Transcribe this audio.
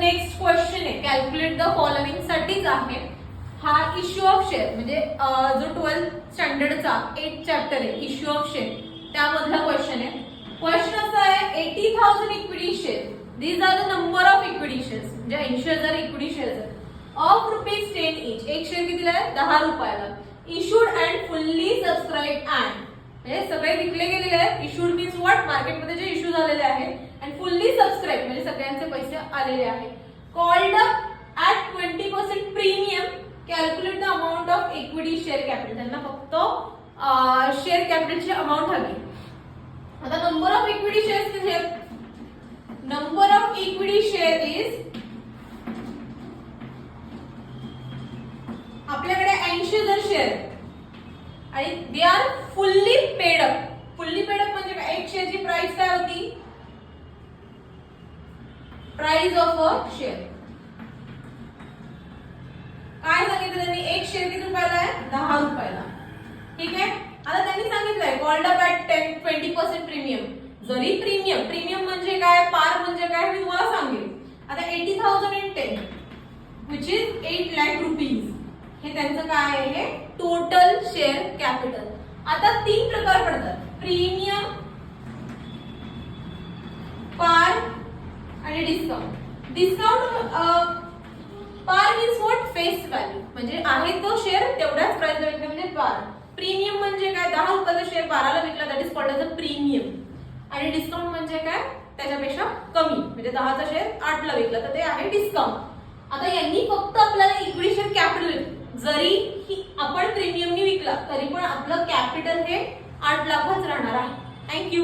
Next question आहे calculate the following साठीच आहे. हा इश्यू ऑफ शेअर म्हणजे जो 12th स्टँडर्डचा 8th चॅप्टर आहे इश्यू ऑफ शेअर त्यामधला क्वेश्चन आहे. क्वेश्चन असा आहे 80,000 equity share. These are the number of equity shares म्हणजे 80,000 इक्विटी शेअर्स ऑफ ₹10 इच. एक शेअर कितीला आहे 10 रुपयाला. Issued and fully subscribe and म्हणजे सगळे विकले गेलेले आहेत. इश्यूड मीन्स व्हॉट मार्केटमध्ये जे इश्यू झालेले आहेत अँड फुल्ली सबस्क्राईब म्हणजे सगळ्यांचे पैसे आलेले आहेत. Called at 20% premium calculate the amount of equity share capital. त्यांना फक्त शेअर कॅपिटलची अमाऊंट हवी. आता नंबर ऑफ इक्विटी शेअर्स किती आहेत? Number of equity share is आपल्याकडे 80,000 शेअर आणि they are fully paid up. Fully paid up म्हणजे काय? एक शेअरची प्राइस काय होती? प्राइस ऑफ अ शेअर काय सांगितलं त्यांनी? एक शेअर किती रुपयाला आहे? 10 रुपयाला. ठीक आहे. आता त्यांनी सांगितलंय कॉल्ड अप ॲट 20% प्रीमियम. जरी प्रीमियम म्हणजे काय, पार म्हणजे काय मी तुम्हाला सांगेन. आता 80,000 in 10 which is 8 lakh rupees हे त्यांचं काय आहे? Total share capital. आता 3 प्रकार पडतात प्रीमियम, पार आणि डिस्काउंट. डिस्काउंट पार मीन्स व्हॉट फेस व्हॅल्यू म्हणजे आहे तो शेअर तेवढ्याच प्राइसला विकला म्हणजे पार. प्रीमियम म्हणजे काय? 10 रुपयाचा शेअर 12ला विकला that is called as a premium. आणि डिस्काउंट म्हणजे काय? त्याच्यापेक्षा कमी म्हणजे 10चा शेअर 8ला विकला तर ते आहे डिस्काउंट. आता यांनी फक्त आपल्याला इक्विटी शेअर कॅपिटल जरी आपण प्रीमियमनी विकला तरी पण आपलं कॅपिटल हे 8 लाखच राहणार आहे. थँक्यू.